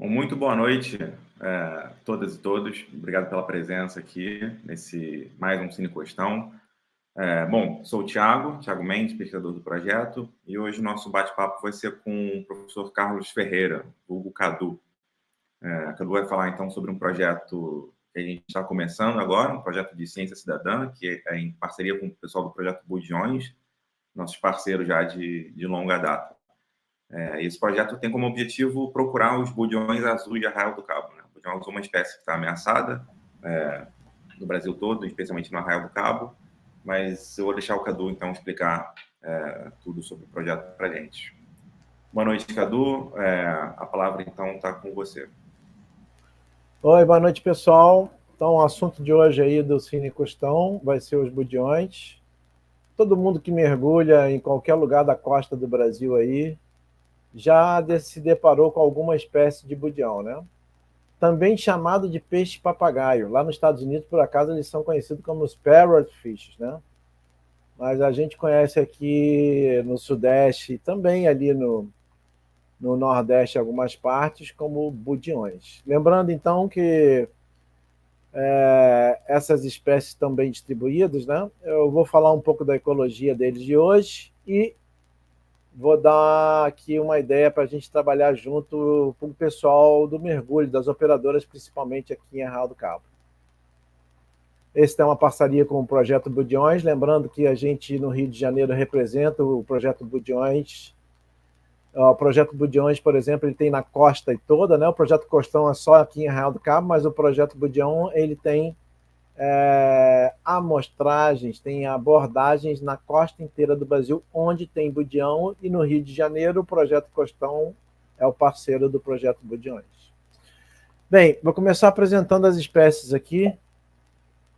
Bom, muito boa noite, todas e todos. Obrigado pela presença aqui nesse mais um Cine Questão. Bom, sou o Thiago Mendes, pesquisador do projeto, e hoje o nosso bate-papo vai ser com o professor Carlos Ferreira, vulgo Cadu. Cadu vai falar então sobre um projeto que a gente está começando agora, um projeto de ciência cidadã, que é em parceria com o pessoal do projeto Budiões, nossos parceiros já de longa data. Esse projeto tem como objetivo procurar os budiões azuis de Arraial do Cabo. Né? O budião azul é uma espécie que está ameaçada no Brasil todo, especialmente no Arraial do Cabo, mas eu vou deixar o Cadu, então, explicar tudo sobre o projeto para a gente. Boa noite, Cadu. A palavra, então, está com você. Oi, boa noite, pessoal. Então, o assunto de hoje aí do Cine Questão vai ser os budiões. Todo mundo que mergulha em qualquer lugar da costa do Brasil aí já se deparou com alguma espécie de budião, né? Também chamado de peixe-papagaio. Lá nos Estados Unidos, por acaso, eles são conhecidos como os parrotfish, né? Mas a gente conhece aqui no Sudeste e também ali no Nordeste, algumas partes, como budiões. Lembrando, então, que essas espécies estão bem distribuídas, né? Eu vou falar um pouco da ecologia deles de hoje e vou dar aqui uma ideia para a gente trabalhar junto com o pessoal do mergulho, das operadoras, principalmente aqui em Arraial do Cabo. Esse é uma parceria com o Projeto Budiões, lembrando que a gente no Rio de Janeiro representa o Projeto Budiões. O Projeto Budiões, por exemplo, ele tem na costa toda, né? O Projeto Costão é só aqui em Arraial do Cabo, mas o Projeto Budião ele tem amostragens, tem abordagens na costa inteira do Brasil, onde tem budião, e no Rio de Janeiro o Projeto Costão é o parceiro do Projeto Budiões. Bem, vou começar apresentando as espécies aqui.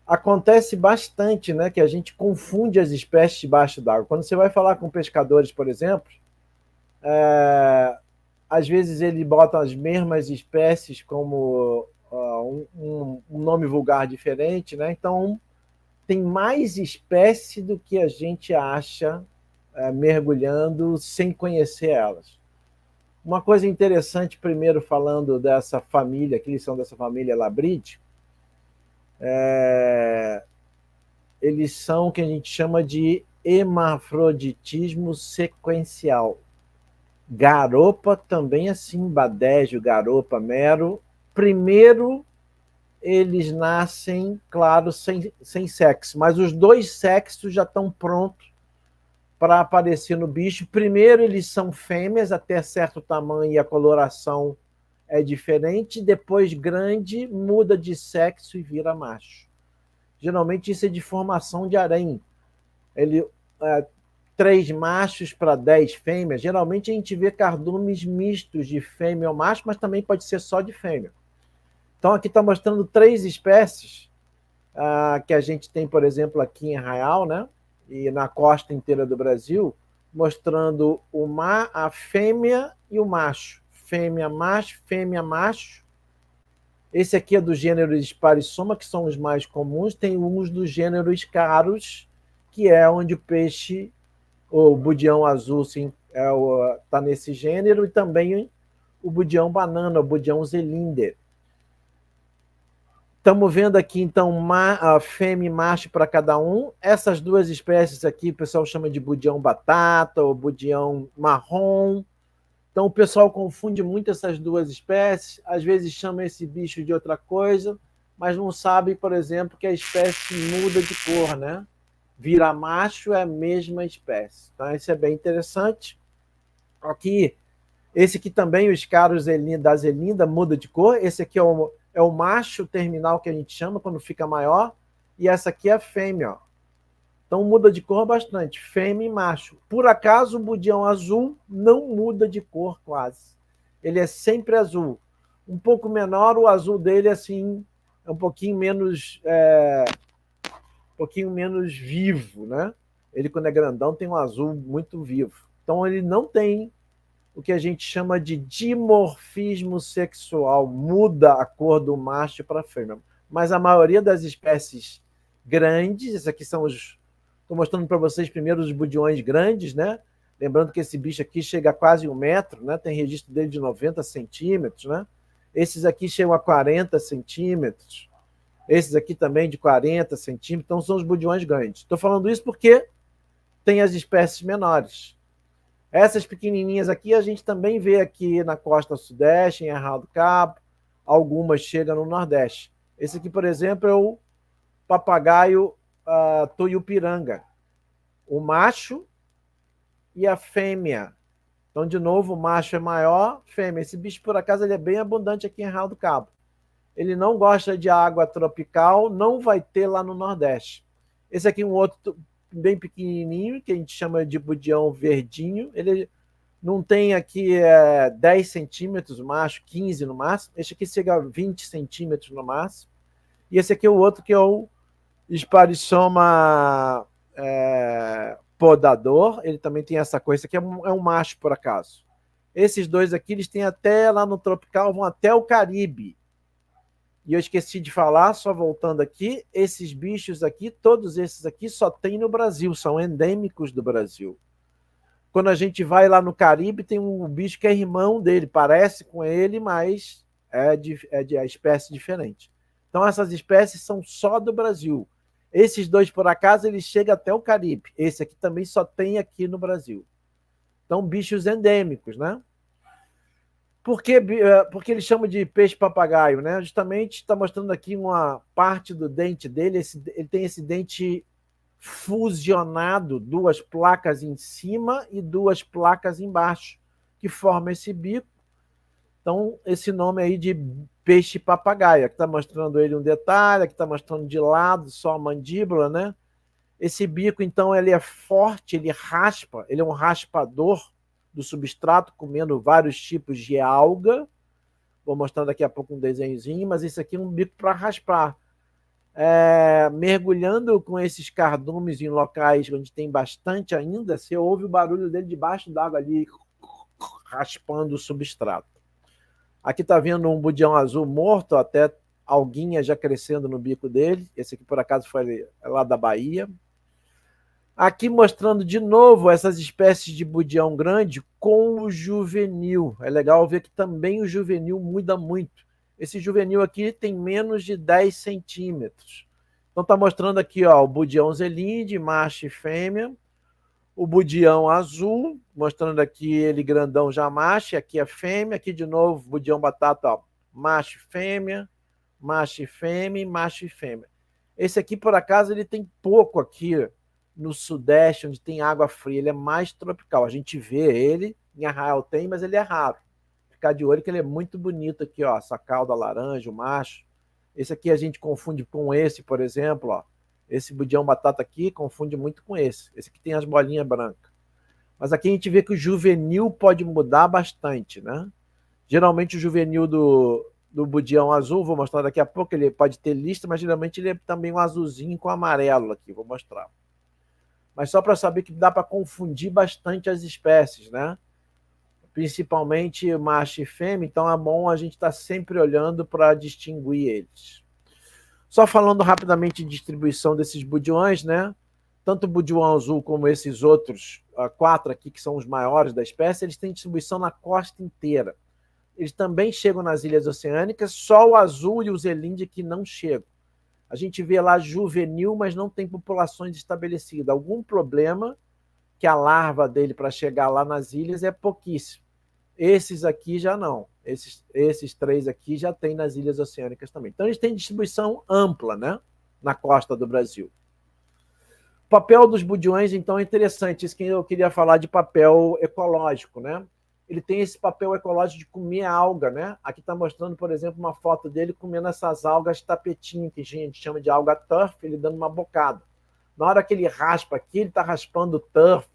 Acontece bastante, né, que a gente confunde as espécies debaixo d'água. Quando você vai falar com pescadores, por exemplo, às vezes eles botam as mesmas espécies como um nome vulgar diferente, né? Então, tem mais espécie do que a gente acha mergulhando sem conhecer elas. Uma coisa interessante, primeiro falando dessa família, que eles são dessa família Labrid, eles são o que a gente chama de hermafroditismo sequencial. Garopa também assim, badégio, garopa, mero. Primeiro, eles nascem, claro, sem sexo, mas os dois sexos já estão prontos para aparecer no bicho. Primeiro, eles são fêmeas até certo tamanho e a coloração é diferente. Depois, grande, muda de sexo e vira macho. Geralmente, isso é de formação de harém. 3 machos para 10 fêmeas. Geralmente, a gente vê cardumes mistos de fêmea ou macho, mas também pode ser só de fêmea. Então, aqui está mostrando 3 espécies que a gente tem, por exemplo, aqui em Arraial, né? E na costa inteira do Brasil, mostrando a fêmea e o macho. Fêmea, macho. Esse aqui é do gênero Sparissoma, que são os mais comuns. Tem uns do gênero Scarus, que é onde o peixe, o budião azul, está nesse gênero, e também o budião banana, o budião zelinder. Estamos vendo aqui, então, fêmea e macho para cada um. Essas duas espécies aqui, o pessoal chama de budião batata ou budião marrom. Então, o pessoal confunde muito essas duas espécies. Às vezes chama esse bicho de outra coisa, mas não sabe, por exemplo, que a espécie muda de cor, né? Vira macho é a mesma espécie. Então, isso é bem interessante. Aqui, esse aqui também, o Scarus da zelinda, muda de cor. Esse aqui é o macho terminal que a gente chama quando fica maior, e essa aqui é a fêmea. Ó. Então muda de cor bastante, fêmea e macho. Por acaso o budião azul não muda de cor quase. Ele é sempre azul. Um pouco menor, o azul dele assim é um pouquinho menos vivo, né? Ele quando é grandão tem um azul muito vivo. Então ele não tem o que a gente chama de dimorfismo sexual, muda a cor do macho para a fêmea. Mas a maioria das espécies grandes, esses aqui são os... Estou mostrando para vocês primeiro os budiões grandes, né? Lembrando que esse bicho aqui chega a quase 1 metro, né? Tem registro dele de 90 centímetros, né? Esses aqui chegam a 40 centímetros. Esses aqui também de 40 centímetros. Então, são os budiões grandes. Estou falando isso porque tem as espécies menores. Essas pequenininhas aqui a gente também vê aqui na costa sudeste, em Arraial do Cabo. Algumas chegam no nordeste. Esse aqui, por exemplo, é o papagaio tuiupiranga. O macho e a fêmea. Então, de novo, o macho é maior, fêmea. Esse bicho, por acaso, ele é bem abundante aqui em Arraial do Cabo. Ele não gosta de água tropical, não vai ter lá no Nordeste. Esse aqui é um outro bem pequenininho, que a gente chama de budião verdinho. Ele não tem aqui 10 centímetros no macho, 15 no máximo. Esse aqui chega a 20 centímetros no máximo. E esse aqui é o outro, que é o Sparassoma podador. Ele também tem essa coisa. Esse aqui é um macho, por acaso. Esses dois aqui, eles têm até lá no tropical, vão até o Caribe. E eu esqueci de falar, só voltando aqui, esses bichos aqui, todos esses aqui só tem no Brasil, são endêmicos do Brasil. Quando a gente vai lá no Caribe, tem um bicho que é irmão dele, parece com ele, mas é de espécie diferente. Então, essas espécies são só do Brasil. Esses dois, por acaso, eles chegam até o Caribe. Esse aqui também só tem aqui no Brasil. Então, bichos endêmicos, né? Porque eles chamam de peixe-papagaio, né? Justamente está mostrando aqui uma parte do dente dele. Ele tem esse dente fusionado, duas placas em cima e duas placas embaixo, que formam esse bico. Então, esse nome aí de peixe-papagaio. Aqui está mostrando ele um detalhe, aqui está mostrando de lado só a mandíbula, né? Esse bico, então, ele é forte, ele raspa, ele é um raspador do substrato, comendo vários tipos de alga. Vou mostrar daqui a pouco um desenhozinho, mas esse aqui é um bico para raspar. Mergulhando com esses cardumes em locais onde tem bastante ainda, você ouve o barulho dele debaixo d'água ali, raspando o substrato. Aqui está vendo um budião azul morto, até alguinha já crescendo no bico dele. Esse aqui, por acaso, foi lá da Bahia. Aqui mostrando de novo essas espécies de budião grande com o juvenil. É legal ver que também o juvenil muda muito. Esse juvenil aqui tem menos de 10 centímetros. Então está mostrando aqui o budião zelinde, macho e fêmea. O budião azul, mostrando aqui ele grandão já macho, aqui é fêmea. Aqui de novo, budião batata, macho e fêmea, macho e fêmea, macho e fêmea. Esse aqui, por acaso, ele tem pouco aqui no sudeste, onde tem água fria, ele é mais tropical. A gente vê ele, em Arraial tem, mas ele é raro. Ficar de olho que ele é muito bonito aqui, essa cauda laranja, o macho. Esse aqui a gente confunde com esse, por exemplo, esse budião batata aqui confunde muito com esse. Esse aqui tem as bolinhas brancas. Mas aqui a gente vê que o juvenil pode mudar bastante, né? Geralmente o juvenil do budião azul, vou mostrar daqui a pouco, ele pode ter lista, mas geralmente ele é também um azulzinho com amarelo aqui, vou mostrar. Mas só para saber que dá para confundir bastante as espécies, né? Principalmente macho e fêmea, então é bom a gente estar sempre olhando para distinguir eles. Só falando rapidamente de distribuição desses budiões, né? Tanto o budião azul como esses outros 4 aqui, que são os maiores da espécie, eles têm distribuição na costa inteira. Eles também chegam nas ilhas oceânicas, só o azul e o zelinde que não chegam. A gente vê lá juvenil, mas não tem populações estabelecidas. Algum problema que a larva dele para chegar lá nas ilhas é pouquíssimo. Esses aqui já não. Esses 3 aqui já tem nas ilhas oceânicas também. Então, eles têm distribuição ampla, né? Na costa do Brasil. O papel dos budiões, então, é interessante. Isso que eu queria falar de papel ecológico, né? Ele tem esse papel ecológico de comer alga, né? Aqui está mostrando, por exemplo, uma foto dele comendo essas algas tapetinho, que a gente chama de alga turf, ele dando uma bocada. Na hora que ele raspa aqui, ele está raspando o turf,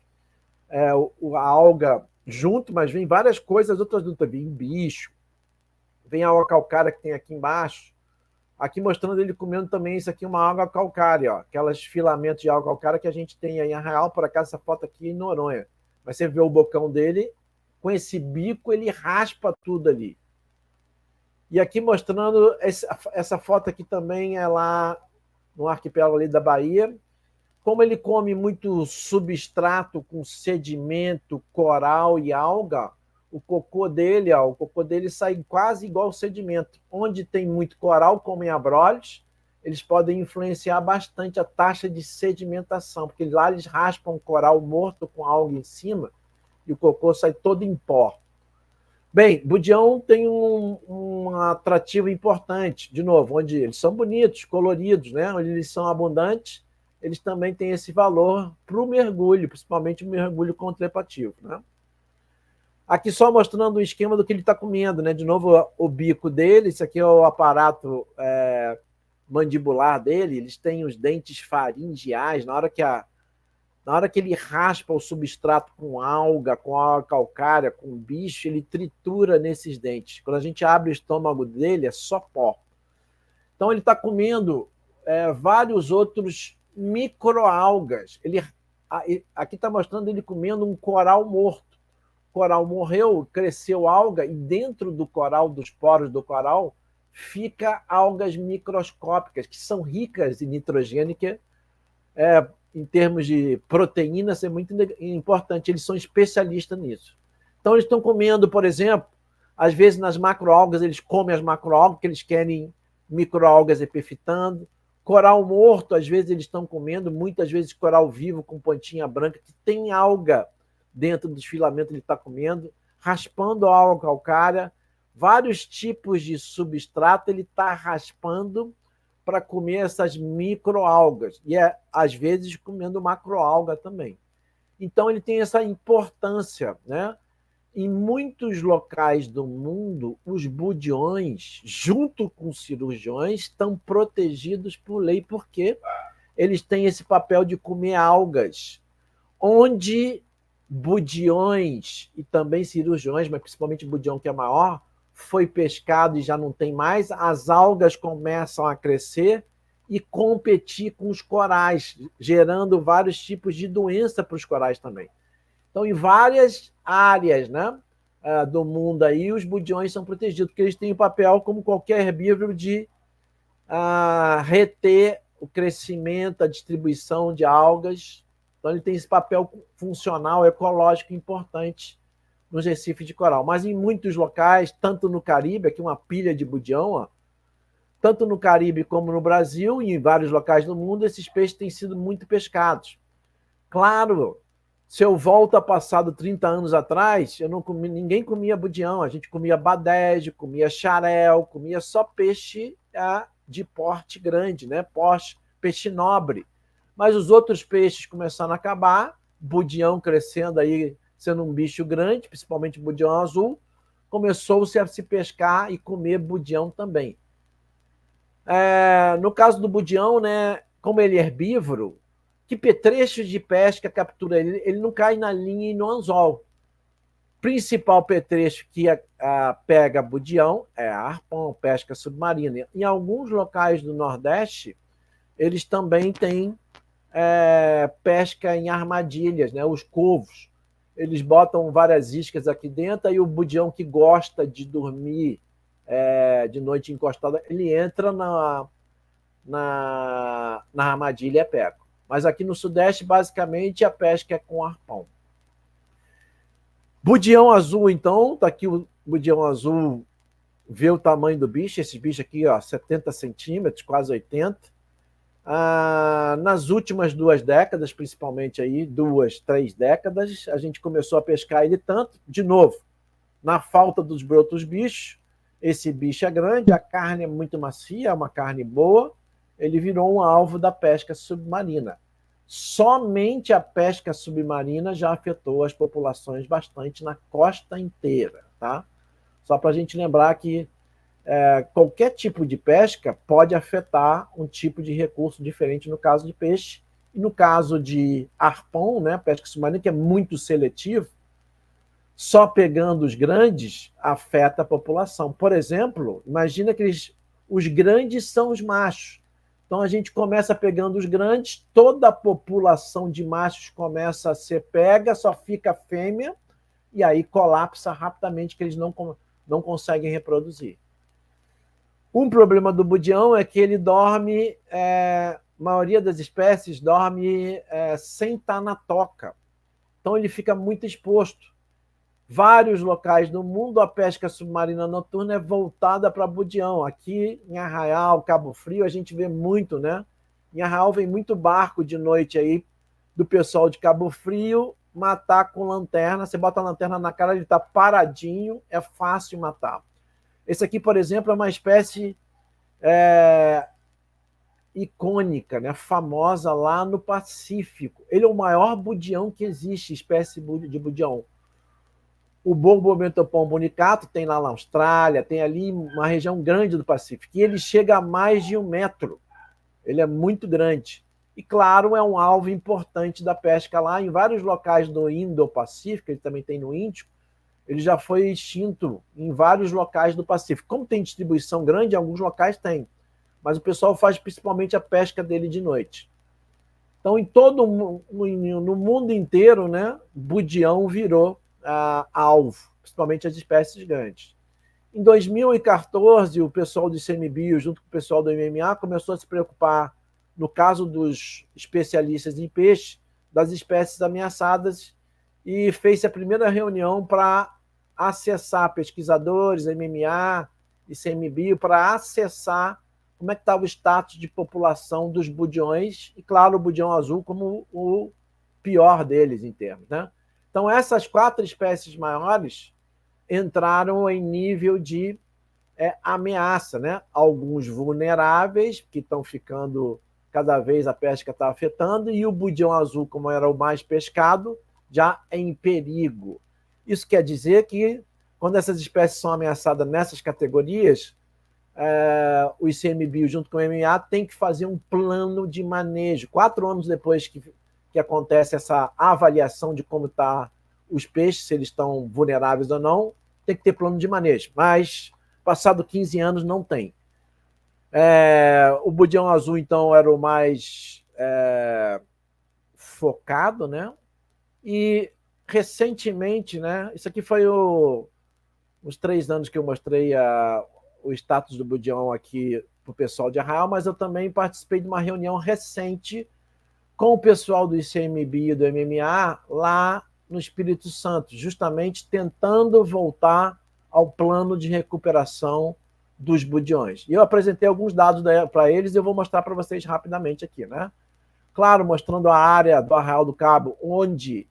a alga junto, mas vem várias coisas, outras juntas. Vem bicho, vem a alga calcária que tem aqui embaixo. Aqui mostrando ele comendo também isso aqui, uma alga calcária, aquelas filamentos de alga calcária que a gente tem aí em Arraial, por acaso essa foto aqui é em Noronha. Mas você vê o bocão dele, com esse bico ele raspa tudo ali. E aqui mostrando, essa foto aqui também é lá no arquipélago ali da Bahia. Como ele come muito substrato com sedimento, coral e alga, o cocô dele, ó, o cocô dele sai quase igual ao sedimento. Onde tem muito coral, como em abrolhos, eles podem influenciar bastante a taxa de sedimentação, porque lá eles raspam o coral morto com algo em cima e o cocô sai todo em pó. Bem, Budião tem um atrativo importante, de novo, onde eles são bonitos, coloridos, né? Onde eles são abundantes, eles também têm esse valor para o mergulho, principalmente o mergulho contemplativo, né? Aqui só mostrando o esquema do que ele está comendo, né? De novo, o bico dele, isso aqui é o aparato mandibular dele, eles têm os dentes faringeais, na hora que ele raspa o substrato com alga, com alga calcária, com bicho, ele tritura nesses dentes. Quando a gente abre o estômago dele, é só pó. Então, ele está comendo vários outros microalgas. Aqui está mostrando ele comendo um coral morto. O coral morreu, cresceu alga, e dentro do coral, dos poros do coral, fica algas microscópicas, que são ricas em nitrogênio, que em termos de proteína, isso é muito importante. Eles são especialistas nisso. Então, eles estão comendo, por exemplo, às vezes nas macroalgas, eles comem as macroalgas, porque eles querem microalgas epifitando. Coral morto, às vezes, eles estão comendo, muitas vezes coral vivo com pontinha branca, que tem alga dentro dos filamentos, ele está comendo, raspando a alga calcária, vários tipos de substrato, ele está raspando para comer essas microalgas, e às vezes comendo macroalga também. Então ele tem essa importância, né? Em muitos locais do mundo, os budiões, junto com os cirurgiões, estão protegidos por lei, porque eles têm esse papel de comer algas, onde budiões e também cirurgiões, mas principalmente budião, que é maior, foi pescado e já não tem mais, as algas começam a crescer e competir com os corais, gerando vários tipos de doença para os corais também. Então, em várias áreas, né, do mundo aí, os budiões são protegidos, porque eles têm o papel, como qualquer herbívoro, de reter o crescimento, a distribuição de algas. Então, ele tem esse papel funcional, ecológico importante nos recifes de coral. Mas em muitos locais, tanto no Caribe, aqui uma pilha de budião, ó, tanto no Caribe como no Brasil e em vários locais do mundo, esses peixes têm sido muito pescados. Claro, se eu volto a passado 30 anos atrás, ninguém comia budião, a gente comia badejo, comia xarel, comia só peixe de porte grande, né? Peixe nobre. Mas os outros peixes começaram a acabar, budião crescendo aí, sendo um bicho grande, principalmente budião azul, começou-se a se pescar e comer budião também. No caso do budião, né, como ele é herbívoro, que petrechos de pesca captura ele? Ele não cai na linha e no anzol. Principal petrecho que pega budião é a arpão, pesca submarina. Em alguns locais do Nordeste, eles também têm pesca em armadilhas, né, os covos. Eles botam várias iscas aqui dentro, e o budião que gosta de dormir de noite encostada, ele entra na armadilha e é pego. Mas aqui no Sudeste, basicamente, a pesca é com arpão. Budião azul, então, está aqui o budião azul, vê o tamanho do bicho, esse bicho aqui, ó, 70 centímetros, quase 80. Nas últimas 2 décadas, principalmente aí, 2, 3 décadas, a gente começou a pescar ele tanto, de novo, na falta dos brotos bichos. Esse bicho é grande, a carne é muito macia, é uma carne boa, ele virou um alvo da pesca submarina. Somente a pesca submarina já afetou as populações bastante na costa inteira, tá? Só para a gente lembrar que qualquer tipo de pesca pode afetar um tipo de recurso diferente no caso de peixe. E no caso de arpão, né, pesca submarina, que é muito seletivo, só pegando os grandes afeta a população. Por exemplo, imagina que os grandes são os machos. Então a gente começa pegando os grandes, toda a população de machos começa a ser pega, só fica fêmea, e aí colapsa rapidamente, que eles não conseguem reproduzir. Um problema do budião é que ele dorme, a maioria das espécies dorme sem estar na toca. Então ele fica muito exposto. vários locais do mundo, a pesca submarina noturna é voltada para budião. Aqui em Arraial, Cabo Frio, a gente vê muito, né? Em Arraial vem muito barco de noite aí do pessoal de Cabo Frio matar com lanterna. Você bota a lanterna na cara, ele está paradinho, é fácil matar. Esse aqui, por exemplo, é uma espécie icônica, né? Famosa lá no Pacífico. Ele é o maior budião que existe, espécie de budião. O Borbometopon bonicato tem lá na Austrália, tem ali uma região grande do Pacífico, e ele chega a mais de 1 metro. Ele é muito grande. E, claro, é um alvo importante da pesca lá em vários locais do Indo-Pacífico, ele também tem no Índico, ele já foi extinto em vários locais do Pacífico. Como tem distribuição grande, em alguns locais tem, mas o pessoal faz principalmente a pesca dele de noite. Então, no mundo inteiro, né, budião virou alvo, principalmente as espécies grandes. Em 2014, o pessoal do ICMBio, junto com o pessoal do MMA, começou a se preocupar, no caso dos especialistas em peixe, das espécies ameaçadas, e fez a primeira reunião para acessar pesquisadores, MMA, ICMBio, para acessar como é que estava o status de população dos budiões, e, claro, o budião azul como o pior deles em termos, né? Então, essas 4 espécies maiores entraram em nível de ameaça, né? Alguns vulneráveis, que estão ficando, cada vez a pesca está afetando, e o budião azul, como era o mais pescado, já é em perigo. Isso quer dizer que, quando essas espécies são ameaçadas nessas categorias, o ICMBio, junto com o MMA, tem que fazer um plano de manejo. 4 anos depois que acontece essa avaliação de como estão os peixes, se eles estão vulneráveis ou não, tem que ter plano de manejo. Mas, passado 15 anos, não tem. O budião azul, então, era o mais focado, né? E, recentemente, né? Isso aqui foi os 3 anos que eu mostrei o status do budião aqui para o pessoal de Arraial, mas eu também participei de uma reunião recente com o pessoal do ICMBio e do MMA lá no Espírito Santo, justamente tentando voltar ao plano de recuperação dos budiões. E eu apresentei alguns dados para eles e eu vou mostrar para vocês rapidamente aqui, né? Claro, mostrando a área do Arraial do Cabo, onde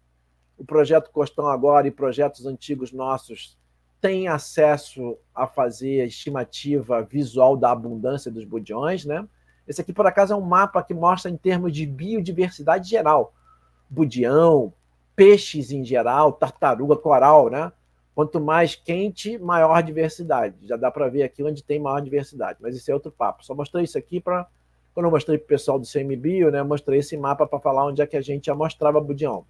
o Projeto Costão agora e projetos antigos nossos têm acesso a fazer a estimativa visual da abundância dos budiões, né? Esse aqui, por acaso, é um mapa que mostra em termos de biodiversidade geral. Budião, peixes em geral, tartaruga, coral, né? Quanto mais quente, maior diversidade. Já dá para ver aqui onde tem maior diversidade, mas esse é outro papo. Só mostrei isso aqui para... Quando eu mostrei para o pessoal do CMBio, né, mostrei esse mapa para falar onde é que a gente já mostrava budião.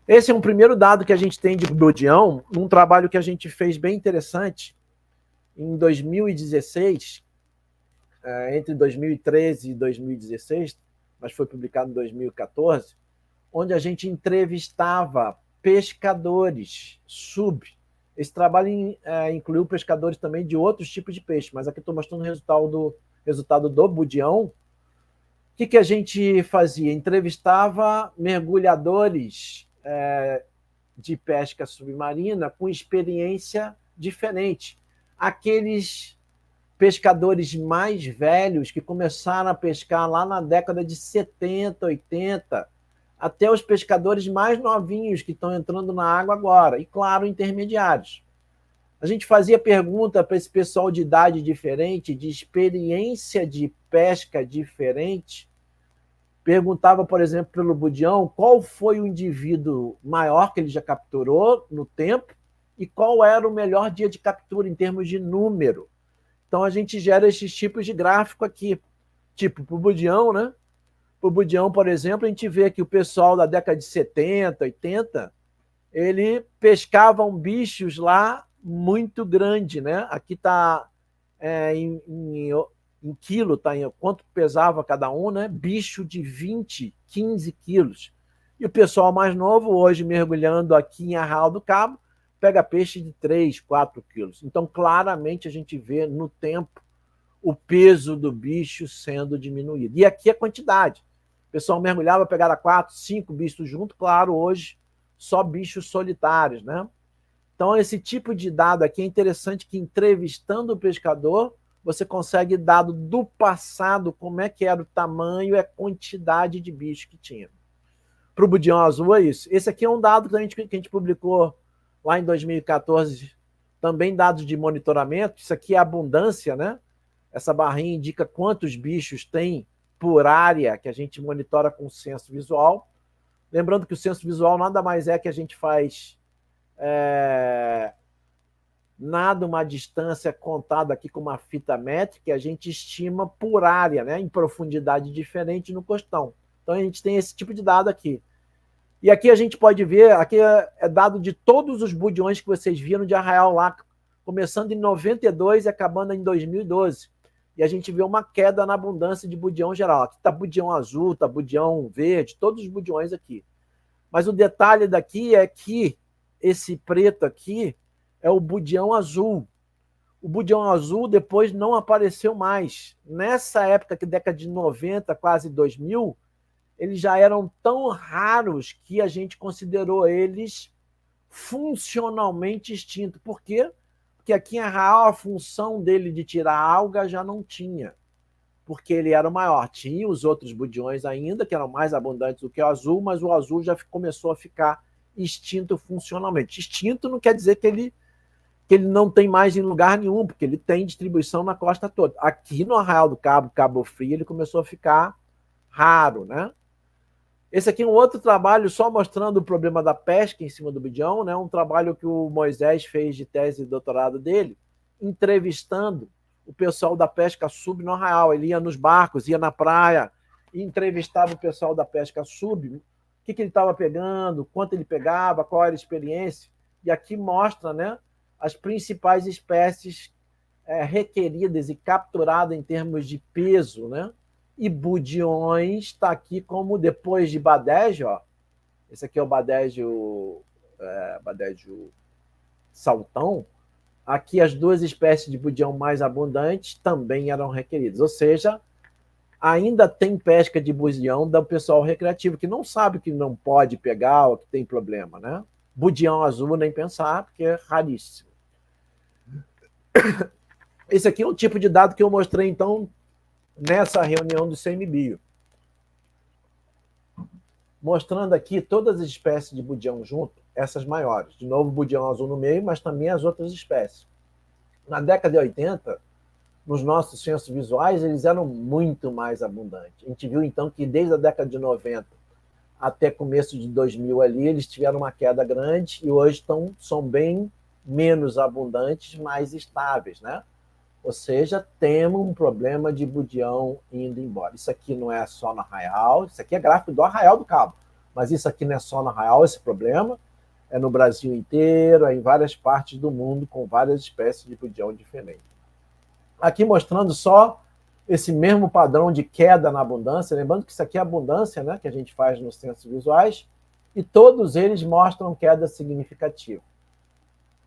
Esse é um primeiro dado que a gente tem de budião, num trabalho que a gente fez bem interessante em 2016, entre 2013 e 2016, mas foi publicado em 2014, onde a gente entrevistava pescadores Esse trabalho incluiu pescadores também de outros tipos de peixe, mas aqui estou mostrando o resultado do budião. O que a gente fazia? Entrevistava mergulhadores de pesca submarina com experiência diferente. Aqueles pescadores mais velhos que começaram a pescar lá na década de 70, 80, até os pescadores mais novinhos que estão entrando na água agora, e, claro, intermediários. A gente fazia pergunta para esse pessoal de idade diferente, de experiência de pesca diferente. Perguntava, por exemplo, pelo budião, qual foi o indivíduo maior que ele já capturou no tempo e qual era o melhor dia de captura em termos de número. Então, a gente gera esses tipos de gráfico aqui. Tipo, para o budião, né? Para o budião, por exemplo, a gente vê que o pessoal da década de 70, 80, ele pescavam bichos lá muito grande, né? Aqui está em quilo, tá em quanto pesava cada um, né? Bicho de 20, 15 quilos. E o pessoal mais novo, hoje mergulhando aqui em Arraial do Cabo, pega peixe de 3, 4 quilos. Então, claramente, a gente vê no tempo o peso do bicho sendo diminuído. E aqui a quantidade. O pessoal mergulhava, pegava 4, 5 bichos junto, claro, hoje só bichos solitários, né? Então, esse tipo de dado aqui é interessante que, entrevistando o pescador, você consegue dado do passado, como é que era o tamanho e a quantidade de bicho que tinha. Para o budião azul é isso. Esse aqui é um dado que a gente publicou lá em 2014, também dados de monitoramento. Isso aqui é abundância, né? Essa barrinha indica quantos bichos tem por área que a gente monitora com o senso visual. Lembrando que o senso visual nada mais é que a gente faz nada uma distância contada aqui com uma fita métrica, a gente estima por área, né, em profundidade diferente no costão. Então a gente tem esse tipo de dado aqui. E aqui a gente pode ver, aqui é dado de todos os budiões que vocês viram de arraial lá, começando em 92 e acabando em 2012. E a gente vê uma queda na abundância de budião geral. Aqui está budião azul, está budião verde, todos os budiões aqui. Mas o detalhe daqui é que esse preto aqui é o budião azul. O budião azul depois não apareceu mais. Nessa época, que década de 90, quase 2000, eles já eram tão raros que a gente considerou eles funcionalmente extintos. Por quê? Porque aqui em Arraial a função dele de tirar alga já não tinha, porque ele era o maior. Tinha os outros budiões ainda, que eram mais abundantes do que o azul, mas o azul já começou a ficar extinto funcionalmente. Extinto não quer dizer que ele não tem mais em lugar nenhum, porque ele tem distribuição na costa toda. Aqui no Arraial do Cabo, Cabo Frio, ele começou a ficar raro, né? Esse aqui é um outro trabalho só mostrando o problema da pesca em cima do budião, né? Um trabalho que o Moisés fez de tese de doutorado dele, entrevistando o pessoal da pesca sub no Arraial. Ele ia nos barcos, ia na praia, e entrevistava o pessoal da pesca sub, o que ele estava pegando, quanto ele pegava, qual era a experiência. E aqui mostra, né, as principais espécies requeridas e capturadas em termos de peso, né? E budiões está aqui como depois de badejo, ó. Esse aqui é o badejo saltão. Aqui as duas espécies de budião mais abundantes também eram requeridas. Ou seja, ainda tem pesca de budião do pessoal recreativo, que não sabe que não pode pegar ou que tem problema, né? Budião azul nem pensar, porque é raríssimo. Esse aqui é um tipo de dado que eu mostrei, então, nessa reunião do CMBio. Mostrando aqui todas as espécies de budião junto, essas maiores. De novo, budião azul no meio, mas também as outras espécies. Na década de 80, nos nossos censos visuais, eles eram muito mais abundantes. A gente viu, então, que desde a década de 90 até começo de 2000 ali, eles tiveram uma queda grande e hoje são bem menos abundantes, mais estáveis, né? Ou seja, temos um problema de budião indo embora. Isso aqui não é só no Arraial, isso aqui é gráfico do Arraial do Cabo, mas isso aqui não é só no Arraial, esse problema é no Brasil inteiro, é em várias partes do mundo, com várias espécies de budião diferentes. Aqui mostrando só esse mesmo padrão de queda na abundância, lembrando que isso aqui é abundância, né, que a gente faz nos censos visuais, e todos eles mostram queda significativa.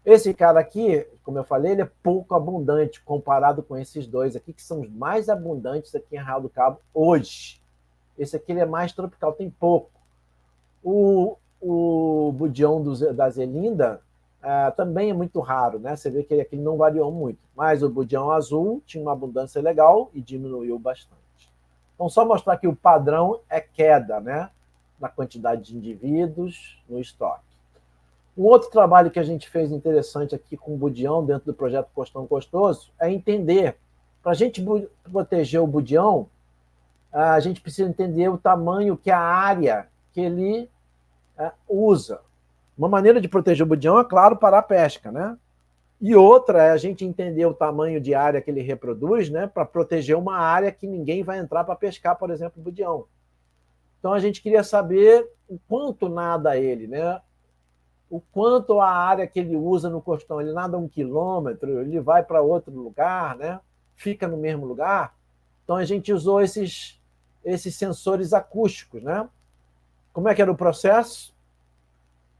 Esse cara aqui, como eu falei, ele é pouco abundante comparado com esses dois aqui, que são os mais abundantes aqui em Arraial do Cabo hoje. Esse aqui ele é mais tropical, tem pouco. O budião da Zelinda também é muito raro, né? Você vê que aqui não variou muito. Mas o budião azul tinha uma abundância legal e diminuiu bastante. Então, só mostrar que o padrão é queda, né? Na quantidade de indivíduos, no estoque. Um outro trabalho que a gente fez interessante aqui com o budião, dentro do projeto Costão Costoso, é entender, para a gente proteger o budião, a gente precisa entender o tamanho, que é a área que ele usa. Uma maneira de proteger o budião é, claro, parar a pesca, né? E outra é a gente entender o tamanho de área que ele reproduz, né, para proteger uma área que ninguém vai entrar para pescar, por exemplo, o budião. Então, a gente queria saber o quanto nada ele, né? O quanto a área que ele usa no costão, ele nada 1 quilômetro, ele vai para outro lugar, né? Fica no mesmo lugar. Então, a gente usou esses sensores acústicos, né? Como é que era o processo?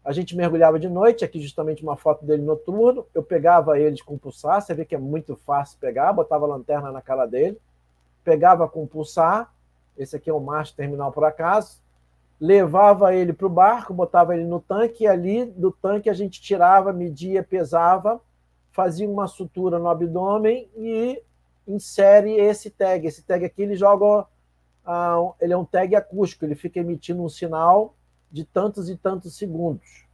A gente mergulhava de noite, aqui justamente uma foto dele noturno, eu pegava eles com pulsar, você vê que é muito fácil pegar, botava a lanterna na cara dele, pegava com pulsar, esse aqui é o macho terminal por acaso, levava ele para o barco, botava ele no tanque, e ali do tanque a gente tirava, media, pesava, fazia uma sutura no abdômen e insere esse tag. Esse tag aqui ele joga, ele é um tag acústico, ele fica emitindo um sinal de tantos e tantos segundos.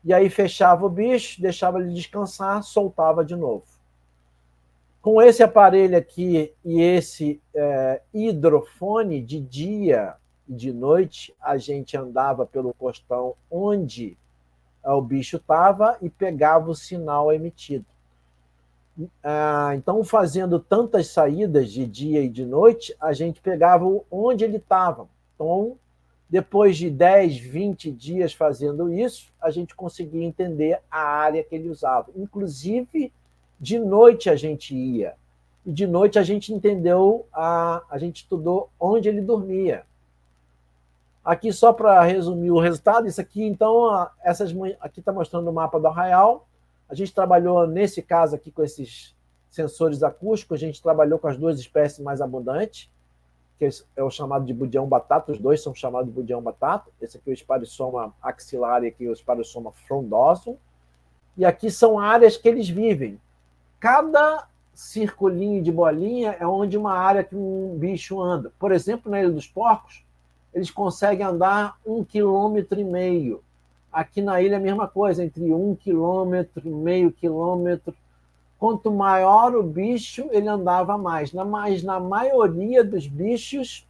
E aí fechava o bicho, deixava ele descansar, soltava de novo. Com esse aparelho aqui e esse hidrofone, de dia e de noite, a gente andava pelo costão onde o bicho estava e pegava o sinal emitido. Então, fazendo tantas saídas de dia e de noite, a gente pegava onde ele estava. Então, depois de 10, 20 dias fazendo isso, a gente conseguia entender a área que ele usava. Inclusive, de noite a gente ia. E de noite a gente entendeu, a gente estudou onde ele dormia. Aqui, só para resumir o resultado, isso aqui, então, aqui está mostrando o mapa do arraial. A gente trabalhou, nesse caso aqui, com esses sensores acústicos, a gente trabalhou com as duas espécies mais abundantes, que é o chamado de budião batata, os dois são chamados de budião batata. Esse aqui é o Sparassoma axilar e aqui é o Sparassoma frondosum. E aqui são áreas que eles vivem. Cada circulinho de bolinha é onde uma área que um bicho anda. Por exemplo, na Ilha dos Porcos, eles conseguem andar 1,5 km. Aqui na ilha é a mesma coisa, entre 1 km, meio quilômetro. Quanto maior o bicho, ele andava mais. Mas na maioria dos bichos,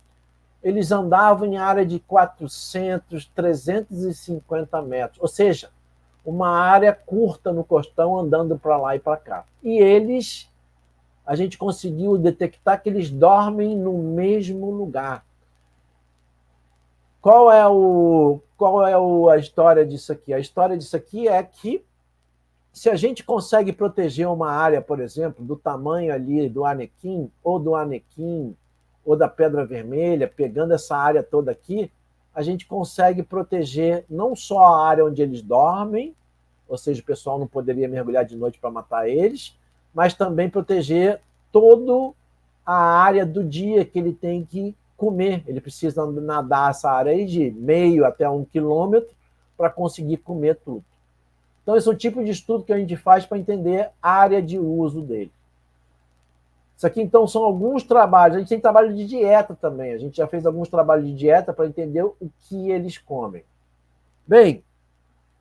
eles andavam em área de 400, 350 metros. Ou seja, uma área curta no costão, andando para lá e para cá. E eles, a gente conseguiu detectar que eles dormem no mesmo lugar. Qual é a história disso aqui? A história disso aqui é que, se a gente consegue proteger uma área, por exemplo, do tamanho ali do Anequim, ou da Pedra Vermelha, pegando essa área toda aqui, a gente consegue proteger não só a área onde eles dormem, ou seja, o pessoal não poderia mergulhar de noite para matar eles, mas também proteger toda a área do dia que ele tem que comer. Ele precisa nadar essa área aí de meio até 1 quilômetro para conseguir comer tudo. Então, esse é o tipo de estudo que a gente faz para entender a área de uso dele. Isso aqui, então, são alguns trabalhos. A gente tem trabalho de dieta também. A gente já fez alguns trabalhos de dieta para entender o que eles comem. Bem,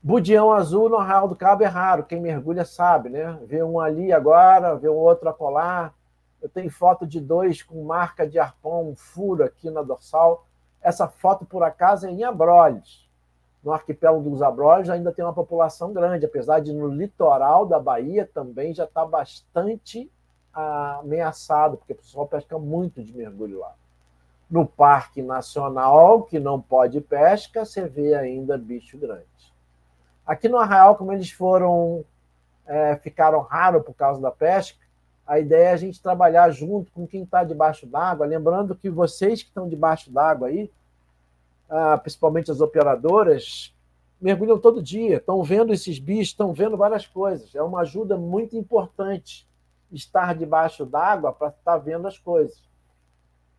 budião azul no Arraial do Cabo é raro. Quem mergulha sabe, né? Vê um ali agora, vê um outro acolá. Eu tenho foto de 2 com marca de arpão, um furo aqui na dorsal. Essa foto, por acaso, é em Abrolhos. No arquipélago dos Abrolhos ainda tem uma população grande, apesar de no litoral da Bahia também já está bastante ameaçado, porque o pessoal pesca muito de mergulho lá. No Parque Nacional, que não pode pesca, você vê ainda bicho grande. Aqui no Arraial, como eles ficaram raros por causa da pesca, a ideia é a gente trabalhar junto com quem está debaixo d'água, lembrando que vocês que estão debaixo d'água aí, principalmente as operadoras, mergulham todo dia, estão vendo esses bichos, estão vendo várias coisas. É uma ajuda muito importante estar debaixo d'água para estar vendo as coisas.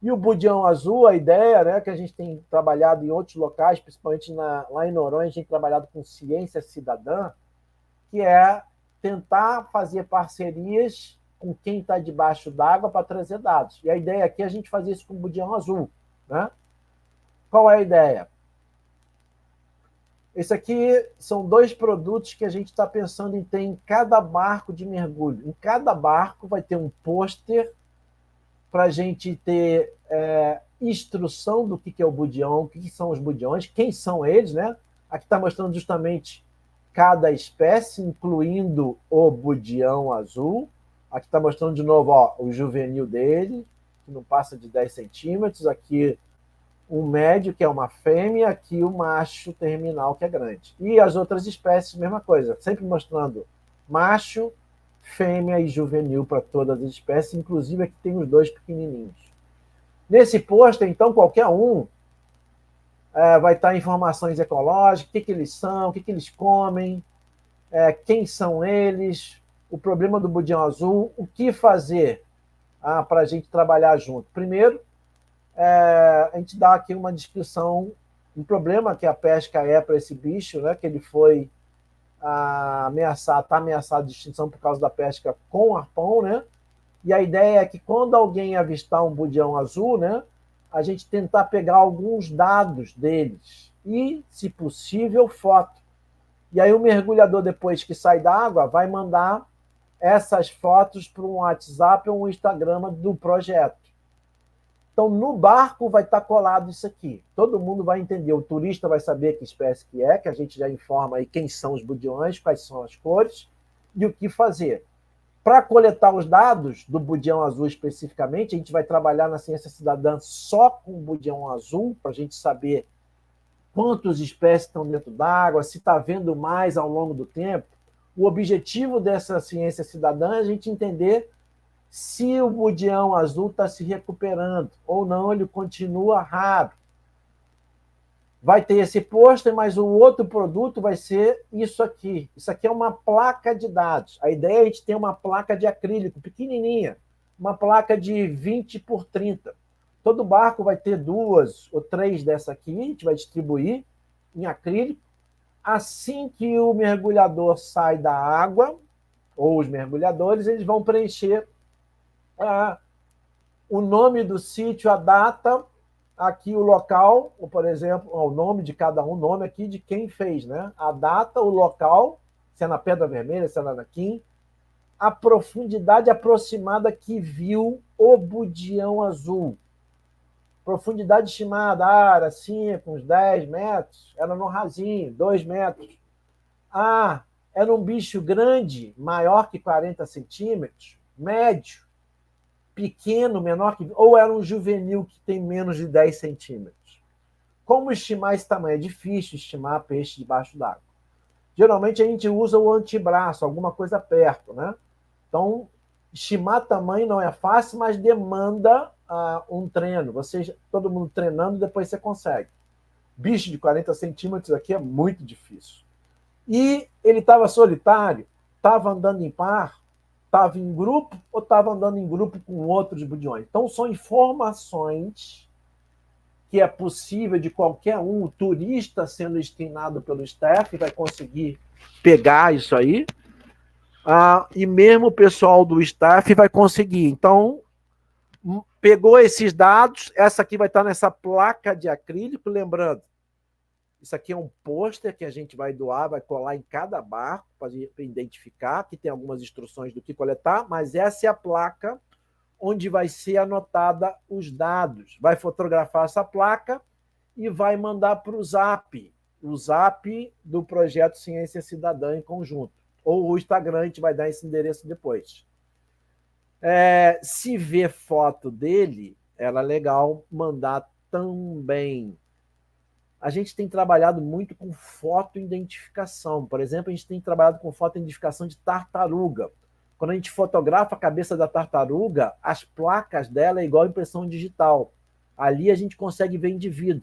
E o budião azul, a ideia, né, que a gente tem trabalhado em outros locais, principalmente lá em Noronha, a gente tem trabalhado com ciência cidadã, que é tentar fazer parcerias com quem está debaixo d'água para trazer dados. E a ideia aqui é a gente fazer isso com o budião azul, né? Qual é a ideia? Esse aqui são 2 produtos que a gente está pensando em ter em cada barco de mergulho. Em cada barco vai ter um pôster para a gente ter instrução do que é o budião, o que são os budiões, quem são eles, né? Aqui está mostrando justamente cada espécie, incluindo o budião azul. Aqui está mostrando de novo o juvenil dele, que não passa de 10 centímetros. Aqui um médio, que é uma fêmea, aqui o macho terminal, que é grande. E as outras espécies, mesma coisa, sempre mostrando macho, fêmea e juvenil para todas as espécies, inclusive aqui tem os 2 pequenininhos. Nesse pôster, então, qualquer um vai estar informações ecológicas, o que eles são, o que eles comem, quem são eles, o problema do budião azul, o que fazer para a gente trabalhar junto. Primeiro, a gente dá aqui uma descrição um problema que a pesca é para esse bicho, né, que ele foi está ameaçado de extinção por causa da pesca com arpão, né? E a ideia é que quando alguém avistar um budião azul, né, a gente tentar pegar alguns dados deles e, se possível, foto. E aí o mergulhador, depois que sai da água, vai mandar essas fotos para um WhatsApp ou um Instagram do projeto. Então, no barco vai estar colado isso aqui. Todo mundo vai entender. O turista vai saber que espécie que a gente já informa aí quem são os budiões, quais são as cores e o que fazer. Para coletar os dados do budião azul especificamente, a gente vai trabalhar na ciência cidadã só com o budião azul, para a gente saber quantas espécies estão dentro d'água, se está vendo mais ao longo do tempo. O objetivo dessa ciência cidadã é a gente entender se o budião azul está se recuperando ou não, ele continua raro. Vai ter esse pôster, mas o outro produto vai ser isso aqui. Isso aqui é uma placa de dados. A ideia é a gente ter uma placa de acrílico pequenininha, uma placa de 20 por 30. Todo barco vai ter 2 ou 3 dessa aqui, a gente vai distribuir em acrílico. Assim que o mergulhador sai da água, ou os mergulhadores, eles vão preencher o nome do sítio, a data, aqui o local, ou, por exemplo, o nome de cada um, o nome aqui de quem fez, né? A data, o local, se é na Pedra Vermelha, se é na Anaquim, a profundidade aproximada que viu o budião azul. Profundidade estimada, era 5, uns 10 metros, era no rasinho, 2 metros. Era um bicho grande, maior que 40 centímetros, médio, pequeno, menor que... Ou era um juvenil que tem menos de 10 centímetros. Como estimar esse tamanho? É difícil estimar peixe debaixo d'água. Geralmente a gente usa o antebraço, alguma coisa perto, né? Então, estimar tamanho não é fácil, mas demanda um treino. Todo mundo treinando, depois você consegue. Bicho de 40 centímetros aqui é muito difícil. E ele estava solitário, estava andando em par, estava em grupo ou estava andando em grupo com outros budiões. Então, são informações que é possível de qualquer um, o turista sendo treinado pelo staff vai conseguir pegar isso aí, e mesmo o pessoal do staff vai conseguir. Então, pegou esses dados, essa aqui vai estar nessa placa de acrílico, lembrando, isso aqui é um pôster que a gente vai doar, vai colar em cada barco para identificar, que tem algumas instruções do que coletar, mas essa é a placa onde vai ser anotada os dados. Vai fotografar essa placa e vai mandar para o Zap do projeto Ciência Cidadã em conjunto. Ou o Instagram, a gente vai dar esse endereço depois. Se ver foto dele, era legal mandar também. A gente tem trabalhado muito com fotoidentificação. Por exemplo, a gente tem trabalhado com fotoidentificação de tartaruga. Quando a gente fotografa a cabeça da tartaruga, as placas dela é igual impressão digital. Ali a gente consegue ver indivíduo.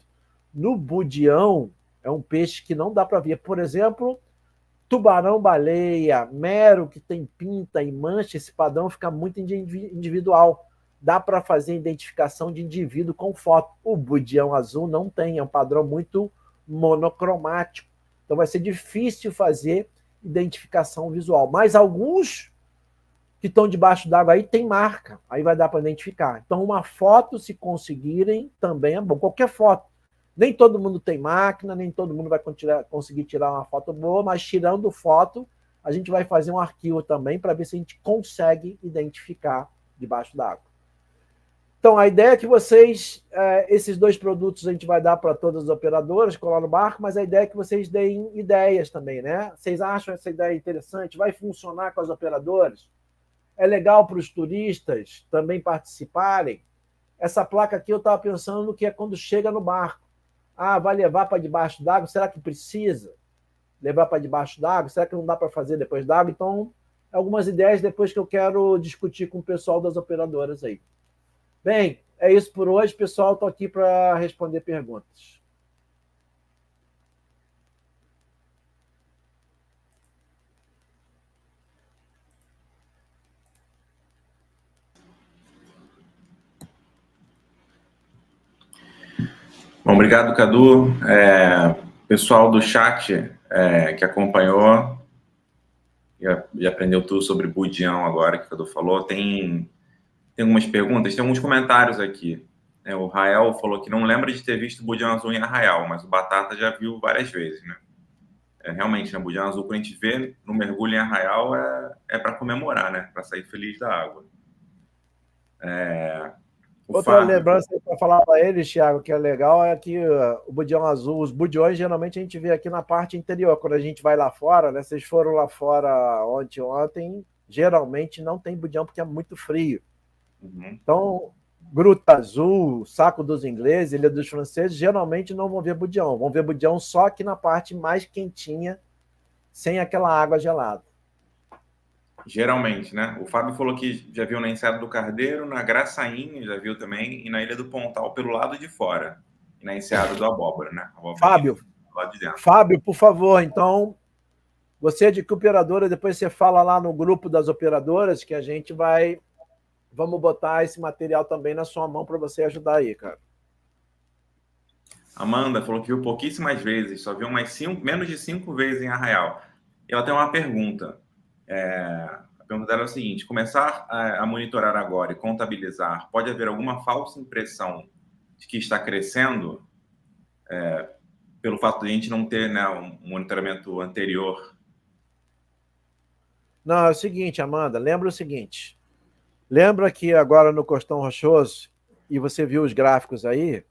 No budião, é um peixe que não dá para ver. Por exemplo, tubarão-baleia, mero, que tem pinta e mancha, esse padrão fica muito individual. Dá para fazer identificação de indivíduo com foto. O budião azul não tem, é um padrão muito monocromático. Então vai ser difícil fazer identificação visual. Mas alguns que estão debaixo d'água aí tem marca, aí vai dar para identificar. Então uma foto, se conseguirem, também é bom. Qualquer foto. Nem todo mundo tem máquina, nem todo mundo vai conseguir tirar uma foto boa, mas tirando foto, a gente vai fazer um arquivo também para ver se a gente consegue identificar debaixo d'água. Então, a ideia é que vocês, esses 2 produtos a gente vai dar para todas as operadoras, colar no barco, mas a ideia é que vocês deem ideias também, né? Vocês acham essa ideia interessante? Vai funcionar com as operadoras? É legal para os turistas também participarem? Essa placa aqui eu estava pensando que é quando chega no barco. Vai levar para debaixo d'água? Será que precisa levar para debaixo d'água? Será que não dá para fazer depois d'água? Então, algumas ideias depois que eu quero discutir com o pessoal das operadoras aí. Bem, é isso por hoje, pessoal. Estou aqui para responder perguntas. Bom, obrigado, Cadu. Pessoal do chat que acompanhou e aprendeu tudo sobre budião agora, que o Cadu falou. Tem algumas perguntas, tem alguns comentários aqui. O Rael falou que não lembra de ter visto budião azul em Arraial, mas o Batata já viu várias vezes, né? Realmente, né, budião azul, quando a gente vê no mergulho em Arraial, é para comemorar, né? Para sair feliz da água. Outra lembrança para falar para eles, Thiago, que é legal, é que o budião azul, os budiões, geralmente a gente vê aqui na parte interior. Quando a gente vai lá fora, né? Vocês foram lá fora ontem, geralmente não tem budião porque é muito frio. Uhum. Então, Gruta Azul, Saco dos Ingleses, Ilha dos Franceses, geralmente não vão ver budião. Vão ver budião só aqui na parte mais quentinha, sem aquela água gelada. Geralmente, né? O Fábio falou que já viu na Enseada do Cardeiro, na Graçainha, já viu também, e na Ilha do Pontal pelo lado de fora. E na Enseada do Abóbora, né? Fábio, do lado de dentro. Fábio, por favor, então, você é de que operadora, depois você fala lá no grupo das operadoras que a gente vamos botar esse material também na sua mão para você ajudar aí, cara. Amanda falou que viu pouquíssimas vezes, só viu menos de 5 vezes em Arraial. E ela tem uma pergunta. A pergunta dela é o seguinte: começar a monitorar agora e contabilizar, pode haver alguma falsa impressão de que está crescendo pelo fato de a gente não ter, né, um monitoramento anterior? Não, é o seguinte, Amanda, lembra o seguinte. Lembra que agora no Costão Rochoso, e você viu os gráficos aí,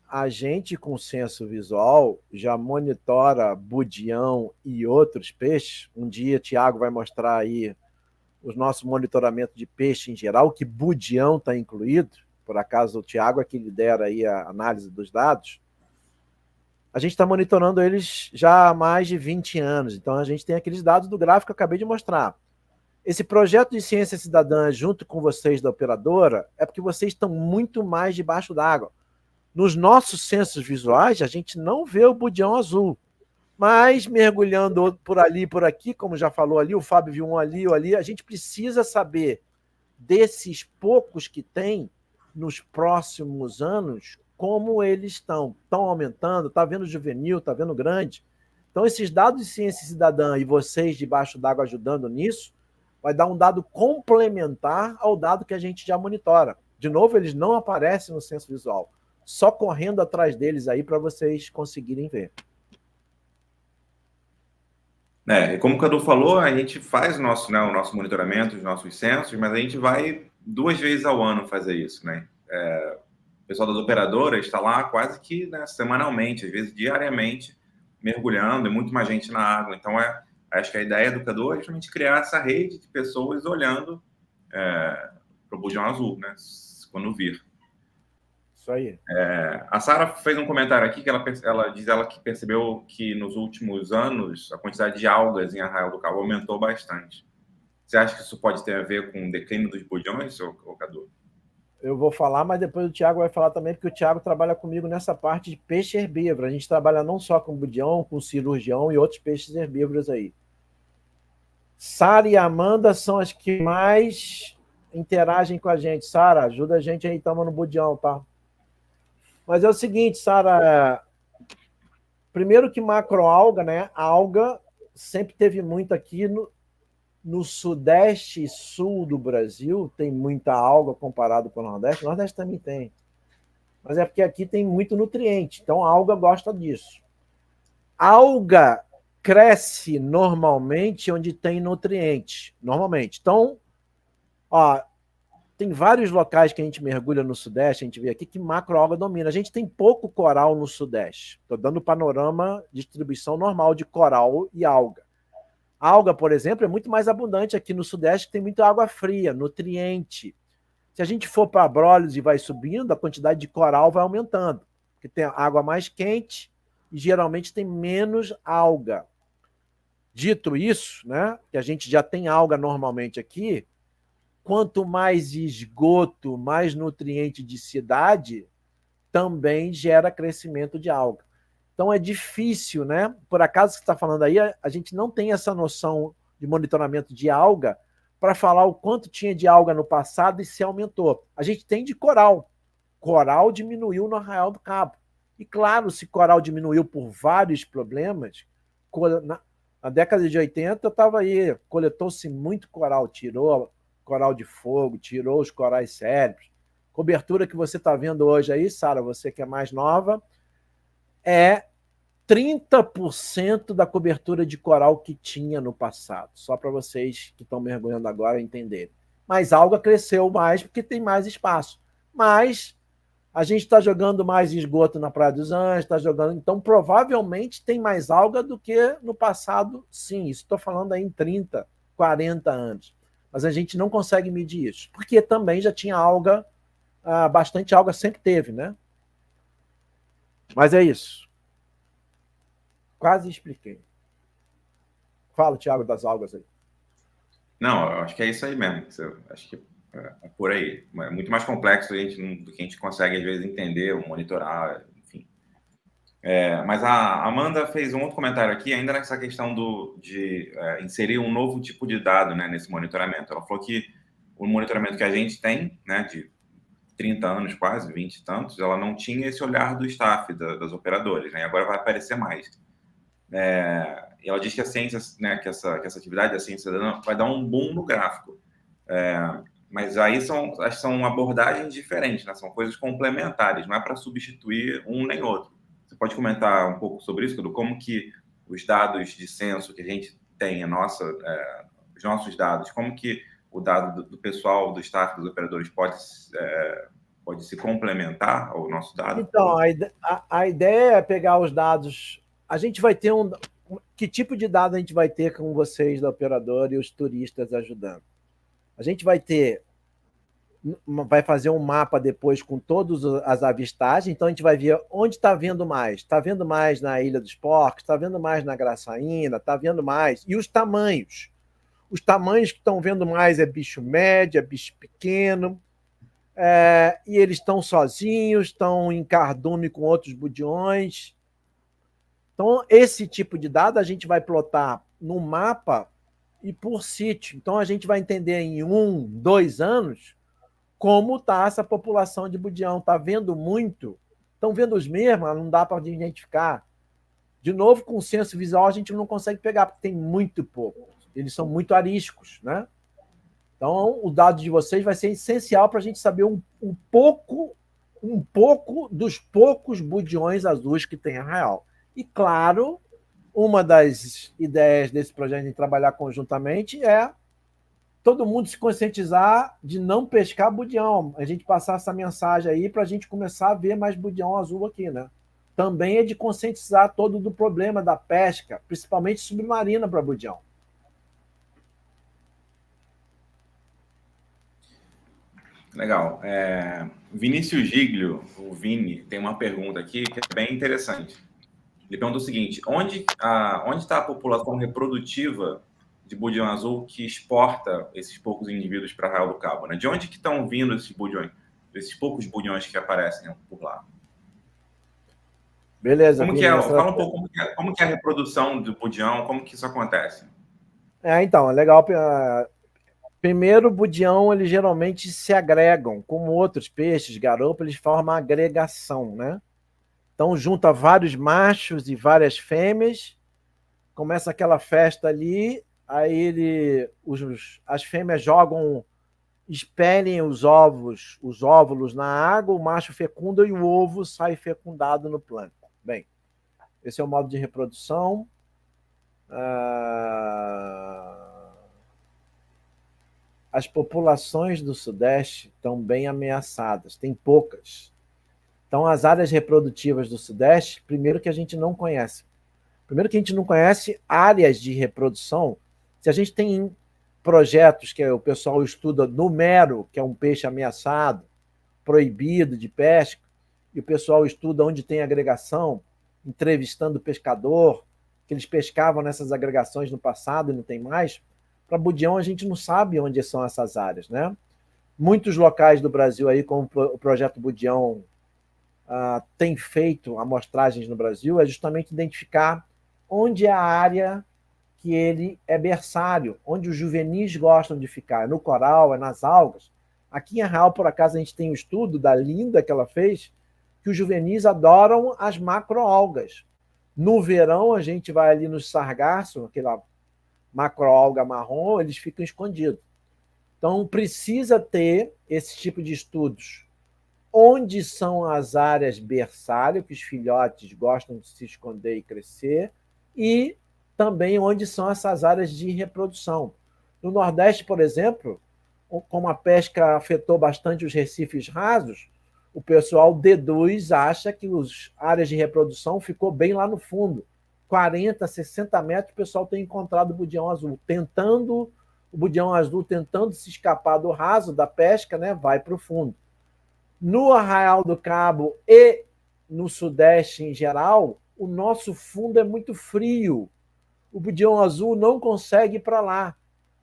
a gente com senso visual já monitora budião e outros peixes. Um dia o Thiago vai mostrar aí o nosso monitoramento de peixe em geral, que budião está incluído. Por acaso o Thiago é que lidera aí a análise dos dados. A gente está monitorando eles já há mais de 20 anos. Então a gente tem aqueles dados do gráfico que eu acabei de mostrar. Esse projeto de ciência cidadã junto com vocês da operadora é porque vocês estão muito mais debaixo d'água. Nos nossos sensos visuais, a gente não vê o budião azul. Mas mergulhando por ali, por aqui, como já falou ali, o Fábio viu um ali ou ali, a gente precisa saber desses poucos que tem nos próximos anos, como eles estão aumentando, está vendo juvenil, está vendo grande. Então, esses dados de ciência cidadã e vocês debaixo d'água ajudando nisso, vai dar um dado complementar ao dado que a gente já monitora. De novo, eles não aparecem no senso visual. Só correndo atrás deles aí para vocês conseguirem ver. Como o Cadu falou, a gente faz o nosso monitoramento, os nossos censos, mas a gente vai 2 vezes ao ano fazer isso, né? O pessoal das operadoras está lá quase que, né, semanalmente, às vezes diariamente, mergulhando, e muito mais gente na água. Então, acho que a ideia do Cadu é justamente criar essa rede de pessoas olhando para o budião azul, né? Quando vir. Isso aí. A Sara fez um comentário aqui que ela diz que percebeu que nos últimos anos a quantidade de algas em Arraial do Cabo aumentou bastante. Você acha que isso pode ter a ver com o declínio dos budiões, Cadu? Eu vou falar, mas depois o Thiago vai falar também, porque o Thiago trabalha comigo nessa parte de peixe herbívoro. A gente trabalha não só com budião, com cirurgião e outros peixes herbívoros aí. Sara e Amanda são as que mais interagem com a gente. Sara, ajuda a gente aí, estamos no budião, tá? Mas é o seguinte, Sara, primeiro que macroalga, né? A alga sempre teve muito aqui no sudeste e sul do Brasil, tem muita alga comparado com o Nordeste. O Nordeste também tem. Mas é porque aqui tem muito nutriente, então a alga gosta disso. A alga cresce normalmente onde tem nutriente, normalmente. Então, tem vários locais que a gente mergulha no Sudeste, a gente vê aqui que macroalga domina. A gente tem pouco coral no Sudeste. Estou dando panorama de distribuição normal de coral e alga. A alga, por exemplo, é muito mais abundante aqui no Sudeste, que tem muita água fria, nutriente. Se a gente for para Abrolhos e vai subindo, a quantidade de coral vai aumentando, porque tem água mais quente e geralmente tem menos alga. Dito isso, né, que a gente já tem alga normalmente aqui, quanto mais esgoto, mais nutriente de cidade, também gera crescimento de alga. Então é difícil, né? Por acaso que você está falando aí, a gente não tem essa noção de monitoramento de alga para falar o quanto tinha de alga no passado e se aumentou. A gente tem de coral. Coral diminuiu no Arraial do Cabo. E, claro, se coral diminuiu por vários problemas, na década de 80 estava aí, coletou-se muito coral, tirou coral de fogo, tirou os corais sérios. Cobertura que você está vendo hoje aí, Sara, você que é mais nova, é 30% da cobertura de coral que tinha no passado, só para vocês que estão mergulhando agora entenderem. Mas a alga cresceu mais porque tem mais espaço. Mas a gente está jogando mais esgoto na Praia dos Anjos, está jogando. Então, provavelmente tem mais alga do que no passado, sim. Isso estou falando aí em 30, 40 anos. Mas a gente não consegue medir isso, porque também já tinha alga, bastante alga sempre teve, né? Mas é isso. Quase expliquei. Fala, Thiago, das algas aí. Não, eu acho que é isso aí mesmo. Acho que é por aí. É muito mais complexo do que a gente consegue, às vezes, entender ou monitorar, enfim. Mas a Amanda fez um outro comentário aqui, ainda nessa questão de inserir um novo tipo de dado, né, nesse monitoramento. Ela falou que o monitoramento que a gente tem, né, de 30 anos quase, 20 e tantos, ela não tinha esse olhar do staff, das operadoras, né, e agora vai aparecer mais. E ela diz que a ciência, né, que essa atividade da ciência vai dar um boom no gráfico. Mas aí são abordagens diferentes, né? São coisas complementares, não é para substituir um nem outro. Você pode comentar um pouco sobre isso, Dudu? Como que os dados de censo que a gente tem, os nossos dados, como que o dado do pessoal, do staff, dos operadores pode se complementar ao nosso dado? Então, a ideia é pegar os dados. A gente vai ter que tipo de dado a gente vai ter com vocês da operadora e os turistas ajudando? A gente vai fazer um mapa depois com todas as avistagens, então a gente vai ver onde está vendo mais. Está vendo mais na Ilha dos Porcos, está vendo mais na Graçaína, está vendo mais. E os tamanhos. Os tamanhos que estão vendo mais é bicho médio, é bicho pequeno, e eles estão sozinhos, estão em cardume com outros budiões. Então, esse tipo de dado a gente vai plotar no mapa e por sítio. Então, a gente vai entender em 1, 2 anos como está essa população de budião. Está vendo muito? Estão vendo os mesmos? Não dá para identificar. De novo, com o senso visual, a gente não consegue pegar, porque tem muito pouco. Eles são muito ariscos, né? Então, o dado de vocês vai ser essencial para a gente saber um pouco dos poucos budiões azuis que tem Arraial. E, claro, uma das ideias desse projeto de trabalhar conjuntamente é todo mundo se conscientizar de não pescar budião. A gente passar essa mensagem aí para a gente começar a ver mais budião azul aqui, né? Também é de conscientizar todo do problema da pesca, principalmente submarina para budião. Legal. Vinícius Giglio, o Vini, tem uma pergunta aqui que é bem interessante. Ele pergunta o seguinte: onde está a população reprodutiva de budião azul que exporta esses poucos indivíduos para Arraial do Cabo? Né? De onde que estão vindo esses budiões, esses poucos budiões que aparecem por lá? Beleza. Como que fala um pouco como que é a reprodução do budião, como que isso acontece? Então, é legal. Primeiro, o budião, eles geralmente se agregam, como outros peixes, garoupa, eles formam agregação, né? Então, junta vários machos e várias fêmeas, começa aquela festa ali, aí as fêmeas expelem os óvulos na água, o macho fecunda e o ovo sai fecundado no plâncton. Bem, esse é o modo de reprodução. As populações do Sudeste estão bem ameaçadas, tem poucas. Então, as áreas reprodutivas do Sudeste, primeiro que a gente não conhece. Primeiro que a gente não conhece áreas de reprodução. Se a gente tem projetos que o pessoal estuda no mero, que é um peixe ameaçado, proibido de pesca, e o pessoal estuda onde tem agregação, entrevistando o pescador, que eles pescavam nessas agregações no passado e não tem mais. Para budião, a gente não sabe onde são essas áreas, né? Muitos locais do Brasil, aí, como o Projeto Budião tem feito amostragens no Brasil, é justamente identificar onde é a área que ele é berçário, onde os juvenis gostam de ficar. É no coral, é nas algas. Aqui em Arraial, por acaso, a gente tem um estudo da Linda que ela fez, que os juvenis adoram as macroalgas. No verão, a gente vai ali no sargaço, aquela macroalga marrom, eles ficam escondidos. Então, precisa ter esse tipo de estudos. Onde são as áreas berçário, que os filhotes gostam de se esconder e crescer, e também onde são essas áreas de reprodução. No Nordeste, por exemplo, como a pesca afetou bastante os recifes rasos, o pessoal deduz, acha que as áreas de reprodução ficou bem lá no fundo. 40, 60 metros, o pessoal tem encontrado o budião azul, o budião azul tentando se escapar do raso da pesca, né, vai para o fundo. No Arraial do Cabo e no Sudeste em geral, o nosso fundo é muito frio. O budião azul não consegue ir para lá.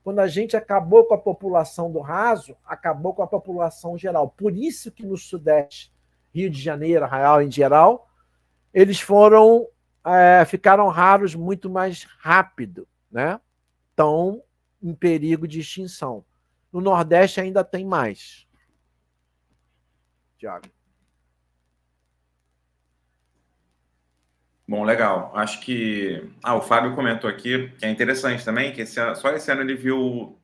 Quando a gente acabou com a população do raso, acabou com a população geral. Por isso que no Sudeste, Rio de Janeiro, Arraial em geral, eles ficaram raros muito mais rápido, né? Estão em perigo de extinção. No Nordeste ainda tem mais. Tiago. Bom, legal. Acho que... o Fábio comentou aqui, que é interessante também, que só esse ano ele viu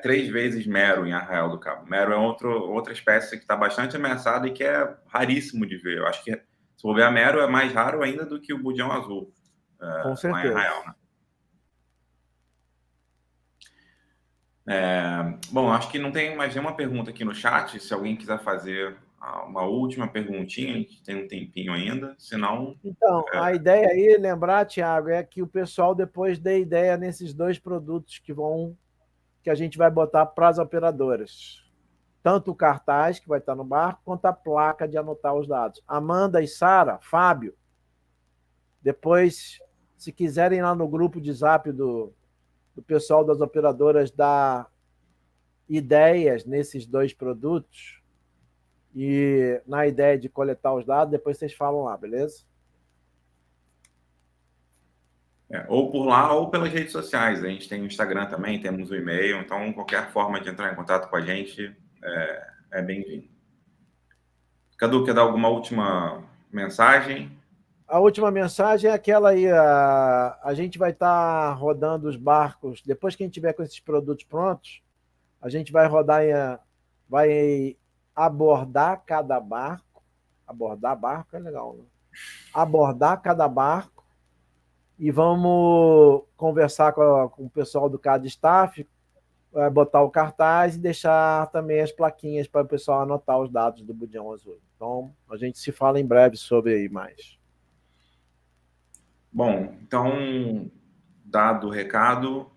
3 vezes mero em Arraial do Cabo. Mero é outra espécie que está bastante ameaçada e que é raríssimo de ver. Eu acho que, se for ver a mero, é mais raro ainda do que o budião azul. Com certeza. Lá em Arraial, né? Bom, acho que não tem mais nenhuma pergunta aqui no chat. Se alguém quiser fazer uma última perguntinha, a gente tem um tempinho ainda, senão... Então, a ideia aí, lembrar, Tiago, é que o pessoal depois dê ideia nesses 2 produtos que a gente vai botar para as operadoras. Tanto o cartaz, que vai estar no barco, quanto a placa de anotar os dados. Amanda e Sara, Fábio, depois, se quiserem ir lá no grupo de zap do pessoal das operadoras dar ideias nesses 2 produtos, e na ideia de coletar os dados, depois vocês falam lá, beleza? Ou por lá ou pelas redes sociais. A gente tem o Instagram também, temos o e-mail, então qualquer forma de entrar em contato com a gente é bem-vindo. Cadu, quer dar alguma última mensagem? A última mensagem é aquela aí, a gente vai estar rodando os barcos, depois que a gente tiver com esses produtos prontos, a gente vai vai abordar cada barco. Abordar barco é legal, né? Abordar cada barco e vamos conversar com o pessoal do CAD Staff, botar o cartaz e deixar também as plaquinhas para o pessoal anotar os dados do budião azul. Então, a gente se fala em breve sobre aí mais. Bom, então, dado o recado,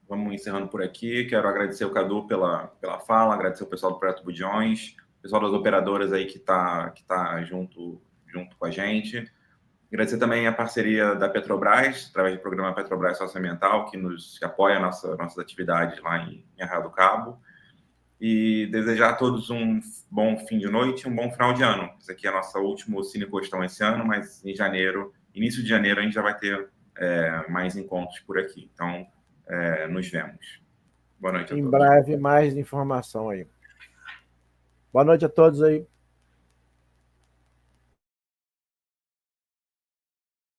vamos encerrando por aqui. Quero agradecer o Cadu pela fala, agradecer o pessoal do Projeto Budiões, o pessoal das operadoras aí que tá junto com a gente. Agradecer também a parceria da Petrobras, através do programa Petrobras Socioambiental, que apoia nossas atividades lá em Arraial do Cabo. E desejar a todos um bom fim de noite e um bom final de ano. Esse aqui é a nossa última Cine Costão esse ano, mas em janeiro, início de janeiro, a gente já vai ter mais encontros por aqui. Então, nos vemos. Boa noite a todos. Em breve, mais informação aí. Boa noite a todos aí.